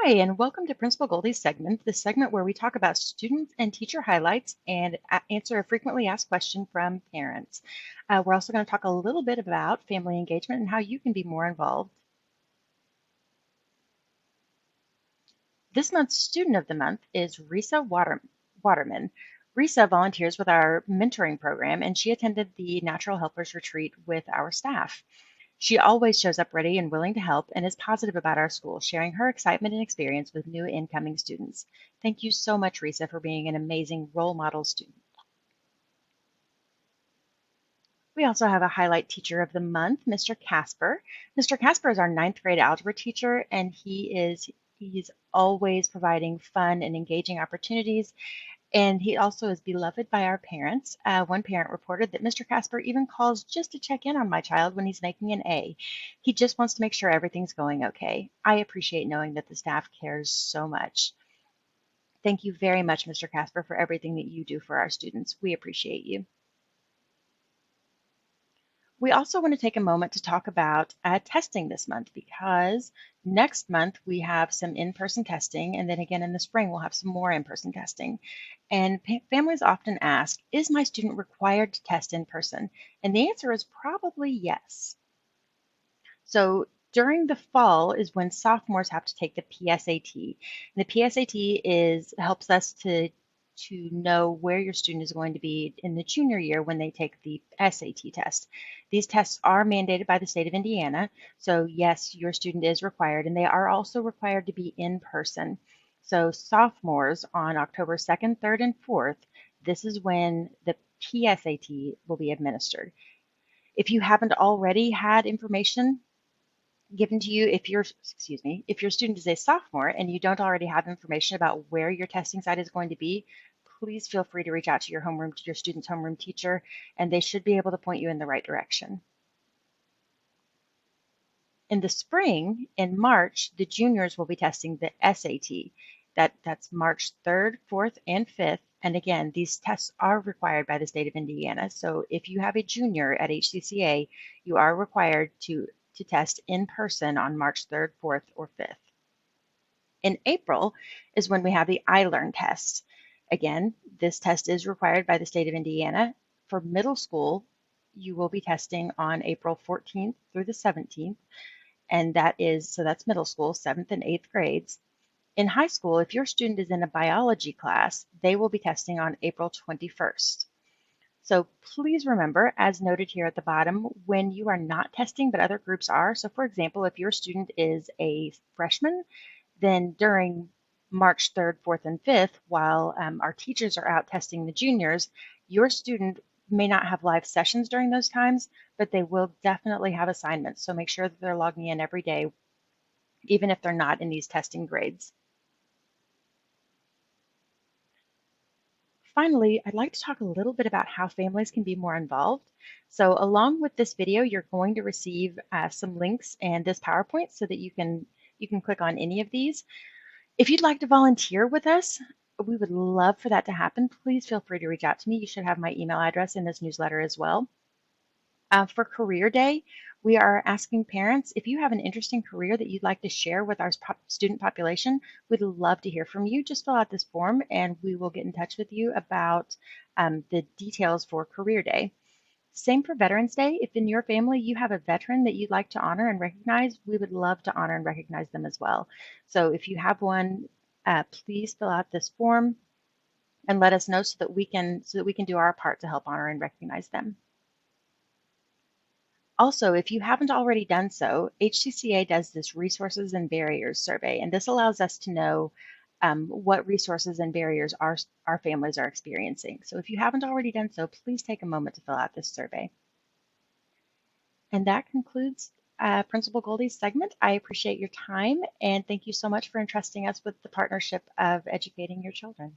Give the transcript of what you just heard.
Hi, and welcome to Principal Goldie's segment, the segment where we talk about student and teacher highlights and answer a frequently asked question from parents. We're also going to talk a little bit about family engagement and how you can be more involved. This month's Student of the Month is Risa Waterman. Risa volunteers with our mentoring program, and she attended the Natural Helpers Retreat with our staff. She always shows up ready and willing to help and is positive about our school, sharing her excitement and experience with new incoming students. Thank you so much, Risa, for being an amazing role model student. We also have a highlight teacher of the month, Mr. Casper. Mr. Casper is our ninth grade algebra teacher, and he's always providing fun and engaging opportunities. And he also is beloved by our parents. One parent reported that Mr. Casper even calls just to check in on my child when he's making an A. He just wants to make sure everything's going okay. I appreciate knowing that the staff cares so much. Thank you very much, Mr. Casper, for everything that you do for our students. We appreciate you. We also want to take a moment to talk about testing this month because next month we have some in-person testing, and then again in the spring we'll have some more in-person testing. And families often ask, is my student required to test in person? And the answer is probably yes. So during the fall is when sophomores have to take the PSAT. And the PSAT helps us to know where your student is going to be in the junior year when they take the SAT test. These tests are mandated by the state of Indiana, so yes, your student is required, and they are also required to be in person. So sophomores on October 2nd, 3rd, and 4th, this is when the PSAT will be administered. If you haven't already had information given to you, if your student is a sophomore and you don't already have information about where your testing site is going to be, please feel free to reach out to your student's homeroom teacher, and they should be able to point you in the right direction. In the spring, in March, the juniors will be testing the SAT. That's March 3rd, 4th, and 5th. And again, these tests are required by the state of Indiana. So if you have a junior at HCCA, you are required to test in person on March 3rd, 4th, or 5th. In April is when we have the iLearn test. Again, this test is required by the state of Indiana. For middle school, you will be testing on April 14th through the 17th, and that's middle school, 7th and 8th grades. In high school, if your student is in a biology class, they will be testing on April 21st. So please remember, as noted here at the bottom, when you are not testing but other groups are, so for example, if your student is a freshman, then during March 3rd, 4th, and 5th, while our teachers are out testing the juniors, your student may not have live sessions during those times, but they will definitely have assignments. So make sure that they're logging in every day, even if they're not in these testing grades. Finally, I'd like to talk a little bit about how families can be more involved. So along with this video, you're going to receive some links and this PowerPoint so that you can click on any of these. If you'd like to volunteer with us, we would love for that to happen. Please feel free to reach out to me. You should have my email address in this newsletter as well. For Career Day, we are asking parents, if you have an interesting career that you'd like to share with our student population, we'd love to hear from you. Just fill out this form and we will get in touch with you about the details for Career Day. Same for Veterans Day. If in your family you have a veteran that you'd like to honor and recognize, we would love to honor and recognize them as well. So if you have one, please fill out this form and let us know so that we can do our part to help honor and recognize them. Also, if you haven't already done so, HCCA does this resources and barriers survey, and this allows us to know what resources and barriers our families are experiencing. So if you haven't already done so, please take a moment to fill out this survey. And that concludes Principal Goldie's segment. I appreciate your time, and thank you so much for entrusting us with the partnership of educating your children.